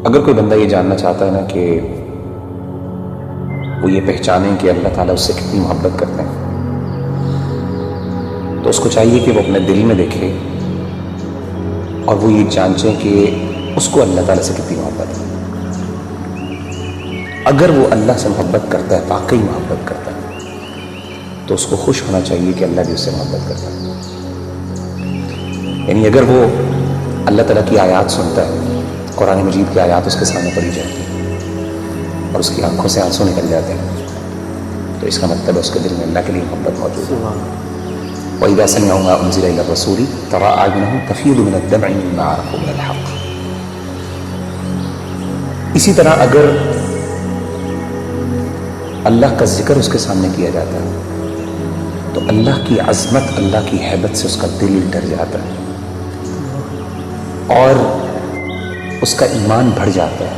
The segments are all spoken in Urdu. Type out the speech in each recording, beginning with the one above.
اگر کوئی بندہ یہ جاننا چاہتا ہے نا کہ وہ یہ پہچانیں کہ اللہ تعالیٰ اس سے کتنی محبت کرتے ہیں، تو اس کو چاہیے کہ وہ اپنے دل میں دیکھے اور وہ یہ جانچیں کہ اس کو اللہ تعالیٰ سے کتنی محبت ہے۔ اگر وہ اللہ سے محبت کرتا ہے، واقعی محبت کرتا ہے، تو اس کو خوش ہونا چاہیے کہ اللہ بھی اس سے محبت کرتا ہے۔ یعنی اگر وہ اللہ تعالیٰ کی آیات سنتا ہے، قرآن مجید کی آیات اس کے سامنے پڑھی جاتی ہیں اور اس کی آنکھوں سے آنسو نکل جاتے ہیں، تو اس کا مطلب ہے اس کے دل میں اللہ کے لیے محبت موجود ہے۔ وَإِذَا سَمِعُوا مَا أُنزِلَ إِلَى الرَّسُولِ تَرَىٰ أَعْيُنَهُمْ تَفِيضُ مِنَ الدَّمْعِ مِمَّا عَرَفُوا مِنَ الْحَقِّ۔ اسی طرح اگر اللہ کا ذکر اس کے سامنے کیا جاتا ہے تو اللہ کی عظمت، اللہ کی ہیبت سے اس کا دل ڈر جاتا ہے اور اس کا ایمان بڑھ جاتا ہے،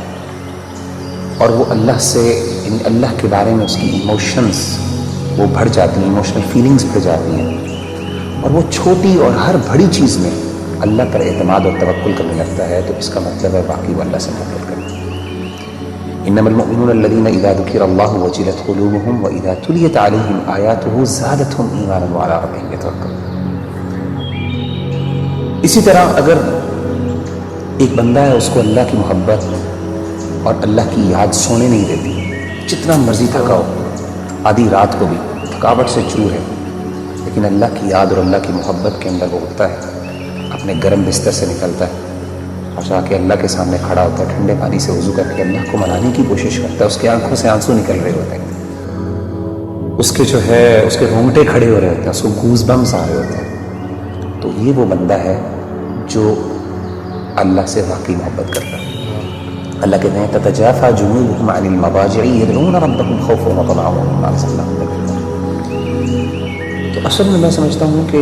اور وہ اللہ سے، یعنی اللہ کے بارے میں اس کی ایموشنز وہ بڑھ جاتی ہیں، ایموشنل فیلنگز بڑھ جاتی ہیں، اور وہ چھوٹی اور ہر بڑی چیز میں اللہ پر اعتماد اور توکل کرنے لگتا ہے، تو اس کا مطلب ہے واقعی وہ اللہ سے محبت کرتا ہے۔ انما المؤمنون الذين اذا ذكر الله وجلت قلوبهم واذا تليت عليهم آياته زادتهم ایمانا وعلى ربهم يتوکلون۔ اسی طرح اگر ایک بندہ ہے، اس کو اللہ کی محبت اور اللہ کی یاد سونے نہیں دیتی، جتنا مرضی تھکا ہو، آدھی رات کو بھی تھکاوٹ سے چور ہے، لیکن اللہ کی یاد اور اللہ کی محبت کے اندر وہ اٹھتا ہے، اپنے گرم بستر سے نکلتا ہے اور جا کے اللہ کے سامنے کھڑا ہوتا ہے، ٹھنڈے پانی سے وضو کر کے اللہ کو منانے کی کوشش کرتا ہے، اس کی آنکھوں سے آنسو نکل رہے ہوتے ہیں، اس کے جو ہے اس کے رونگٹے کھڑے ہو رہے ہوتے ہیں، اس کو گوز بمس آ رہے ہوتے ہیں، تو یہ وہ بندہ ہے جو اللہ سے واقعی محبت کرتا ہے۔ اللہ کہتے ہیں تتجافى جنوبهم عن المضاجع يدعون ربهم خوفا وطمعا ومما رزقناهم ينفقون۔ تو اصل میں سمجھتا ہوں کہ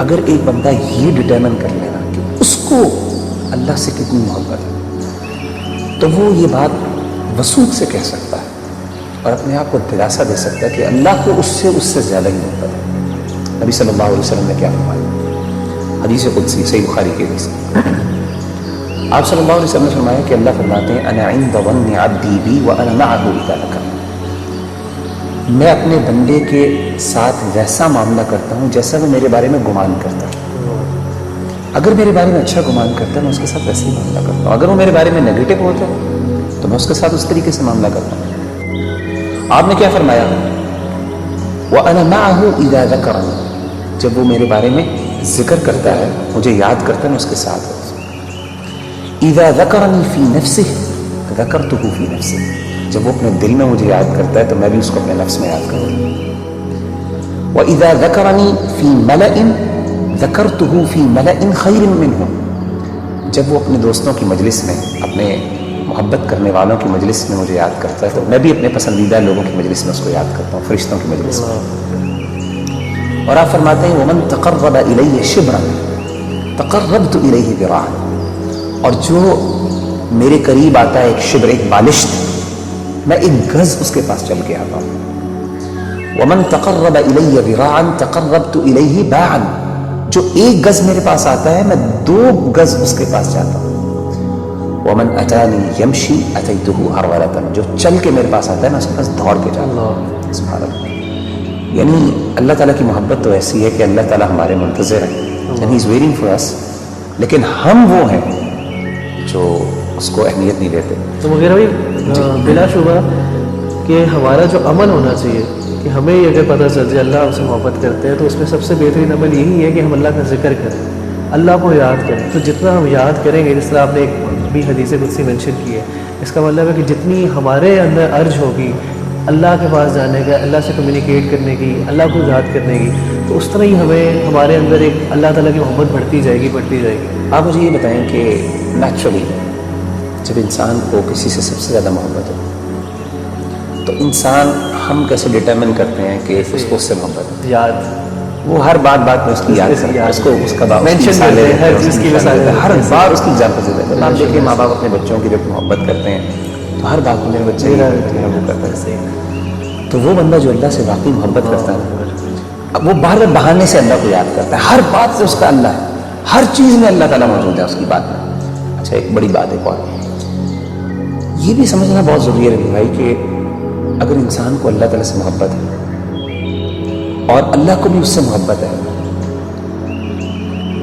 اگر ایک بندہ یہ ڈٹرمن کر لینا کہ اس کو اللہ سے کتنی محبت ہے، تو وہ یہ بات وثوق سے کہہ سکتا ہے اور اپنے آپ کو دلاسا دے سکتا ہے کہ اللہ کو اس سے زیادہ ہی محبت ہے۔ نبی صلی اللہ علیہ وسلم نے کیا فرمایا؟ حدیث قدسی صحیح بخاری کی حدیث، آپ صلی اللہ علیہ وسلم نے فرمایا کہ اللہ فرماتے ہیں انا عند ظن عبدی بی وانا معه اذا ذکر، میں اپنے بندے کے ساتھ ویسا معاملہ کرتا ہوں جیسا وہ میرے بارے میں گمان کرتا ہے۔ اگر میرے بارے میں اچھا گمان کرتا ہے میں اس کے ساتھ ویسے ہی معاملہ کرتا ہوں، اگر وہ میرے بارے میں نیگیٹو ہوتا ہے تو میں اس کے ساتھ اس طریقے سے معاملہ کرتا ہوں۔ آپ نے کیا فرمایا؟ وانا معه اذا ذکرنی، جب وہ میرے بارے میں ذکر کرتا ہے، مجھے یاد کرتا ہے، میں اس کے ساتھ ہوں۔ اذا ذکرنی فی نفسہ ذکرتہ فی نفسہ، جب وہ اپنے دل میں مجھے یاد کرتا ہے تو میں بھی اس کو اپنے نفس میں یاد کروں۔ واذا ذکرنی فی ملأ ذکرتہ فی ملأ خیر منہ، جب وہ اپنے دوستوں کی مجلس میں، اپنے محبت کرنے والوں کی مجلس میں مجھے یاد کرتا ہے تو میں بھی اپنے پسندیدہ لوگوں کی مجلس میں اس کو یاد کرتا ہوں، فرشتوں کی مجلس میں۔ اور آپ فرماتے ہیں ومن تقرب الیہ شبرا تقربت الیہ ذراعا، اور جو میرے قریب آتا ہے ایک شبر، ایک بالشت، میں ایک گز اس کے پاس چل کے آتا ہوں۔ ومن تقرب الی ذراعا تقربت الیہ باعا، جو ایک گز میرے پاس آتا ہے میں 2 گز اس کے پاس جاتا ہوں۔ ومن اتانی یمشی اتیتہ ہرولۃ، جو چل کے میرے پاس آتا ہے میں اس کے پاس دوڑ کے جاتا ہوں۔ سبحان اللہ۔ یعنی اللہ تعالیٰ کی محبت تو ایسی ہے کہ اللہ تعالیٰ ہمارے منتظر ہے، and he is waiting for us, لیکن ہم وہ ہیں جو اس کو اہمیت نہیں دیتے۔ تو وغیرہ بھی بلا شبہ کہ ہمارا جو عمل ہونا چاہیے کہ ہمیں یہ اگر پتہ چل جائے اللہ ہم سے محبت کرتے ہیں تو اس میں سب سے بہترین عمل یہی ہے کہ ہم اللہ کا ذکر کریں، اللہ کو یاد کریں۔ تو جتنا ہم یاد کریں گے، جس طرح آپ نے ایک بھی حدیث قدسی مینشن کی ہے، اس کا مطلب ہے کہ جتنی ہمارے اندر ارج ہوگی اللہ کے پاس جانے کا، اللہ سے کمیونیکیٹ کرنے کی، اللہ کو یاد کرنے کی، تو اس طرح ہی ہمیں ہمارے اندر ایک اللہ تعالیٰ کی محبت بڑھتی جائے گی۔ آپ مجھے یہ بتائیں کہ نیچرلی جب انسان کو کسی سے سب سے زیادہ محبت ہو تو انسان ہم کیسے ڈٹرمن کرتے ہیں کہ اس کو اس سے محبت ہے؟ یاد، وہ ہر بات میں اس کی یاد کرتا ہے، اس کو اس کا مینشن کرتے ہیں، ہر چیز کی مثال ہے، ہر بار اس کی ایگزامپل دیتے ہیں۔ آپ دیکھیں ماں باپ اپنے بچوں کی جب محبت کرتے ہیں تو ہر بات میں میرے بچے وہ کرتا ہے۔ تو وہ بندہ جو اللہ سے واقعی محبت کرتا ہے وہ بار بار بہانے سے اللہ کو یاد کرتا ہے، ہر بات سے اس کا اللہ ہے، ہر چیز میں اللہ تعالیٰ موجود ہے اس کی بات میں۔ اچھا ایک بڑی بات ہے اور یہ بھی سمجھنا بہت ضروری ہے ربی بھائی کہ اگر انسان کو اللہ تعالیٰ سے محبت ہے اور اللہ کو بھی اس سے محبت ہے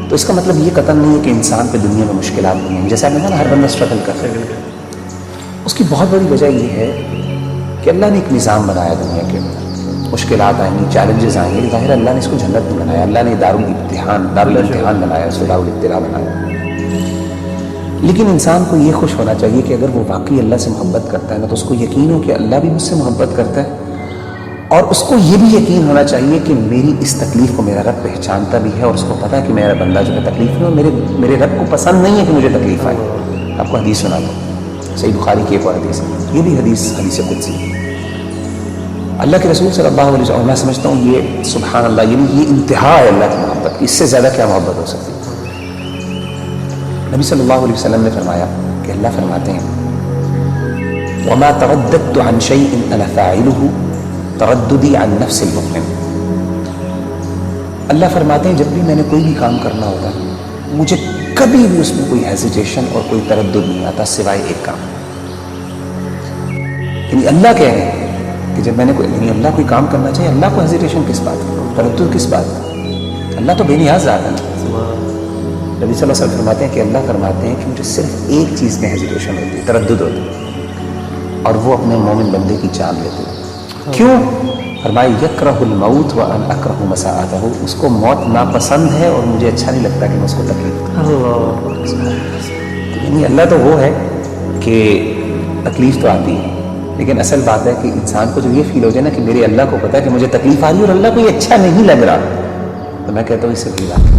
تو اس کا مطلب یہ قطعاً نہیں ہے کہ انسان پہ دنیا میں مشکلات نہیں ہیں. جیسا آپ نے کہا نا ہر بندہ اسٹرگل کر رہا ہے. اس کی بہت بڑی وجہ یہ ہے کہ اللہ نے ایک نظام بنایا دنیا کے اندر. مشکلات آئیں گی, چیلنجز آئیں گے, ظاہر اللہ نے اس کو جنت نہیں بنایا. اللہ نے دارالامتحان بنایا, اس کو دارالابتلاء بنایا. لیکن انسان کو یہ خوش ہونا چاہیے کہ اگر وہ واقعی اللہ سے محبت کرتا ہے نا تو اس کو یقین ہو کہ اللہ بھی مجھ سے محبت کرتا ہے, اور اس کو یہ بھی یقین ہونا چاہیے کہ میری اس تکلیف کو میرا رب پہچانتا بھی ہے, اور اس کو پتہ ہے کہ میرا بندہ جو ہے تکلیف میں, اور میرے رب کو پسند نہیں ہے کہ مجھے تکلیف آئے. آپ کو حدیث سنا دو, صحیح بخاری کی ایک اور حدیث, یہ بھی حدیث قدسی. اللہ کے رسول صلی اللہ علیہ وسلم, میں سمجھتا ہوں یہ سبحان اللہ, یہ انتہا ہے اللہ کی محبت کی. اس سے زیادہ کیا محبت ہو سکتی ہے. نبی صلی اللہ علیہ وسلم نے فرمایا کہ اللہ فرماتے ہیں وَمَا تَرَدَّدْتُ عَنْ شَيْءٍ أَنَا فَاعِلُهُ ترددی عن نفس المؤمن. اللہ فرماتے ہیں جب بھی میں نے کوئی بھی کام کرنا ہوتا ہے مجھے کبھی بھی اس میں کوئی ہیزیٹیشن اور کوئی تردد نہیں آتا سوائے ایک کام. یعنی اللہ کہہ رہے ہیں کہ جب میں نے یعنی اللہ کوئی کام کرنا چاہیے, اللہ کو ہیزیٹیشن کس بات ہے, تردد کس بات ہے. اللہ تو بے نیاز ذات ہے نا. نبی صلی اللہ علیہ وسلم فرماتے ہیں کہ اللہ فرماتے ہیں کہ مجھے صرف ایک چیز میں ہیزیٹیشن ہوتی ہے, تردد ہوتی ہے, اور وہ اپنے مومن بندے کی جان لیتے ہیں. کیوں؟ فرمایا یکرہ الموت وانا اکرہ مساءتہ, اس کو موت ناپسند ہے اور مجھے اچھا نہیں لگتا کہ میں اس کو تکلیف دوں. یعنی اللہ تو وہ ہے کہ تکلیف تو آتی ہے, لیکن اصل بات ہے کہ انسان کو جو یہ فیل ہو جائے نا کہ میرے اللہ کو پتا ہے کہ مجھے تکلیف آ رہی ہے اور اللہ کو یہ اچھا نہیں لگ رہا, تو میں کہتا ہوں اس سے کوئی بات نہیں.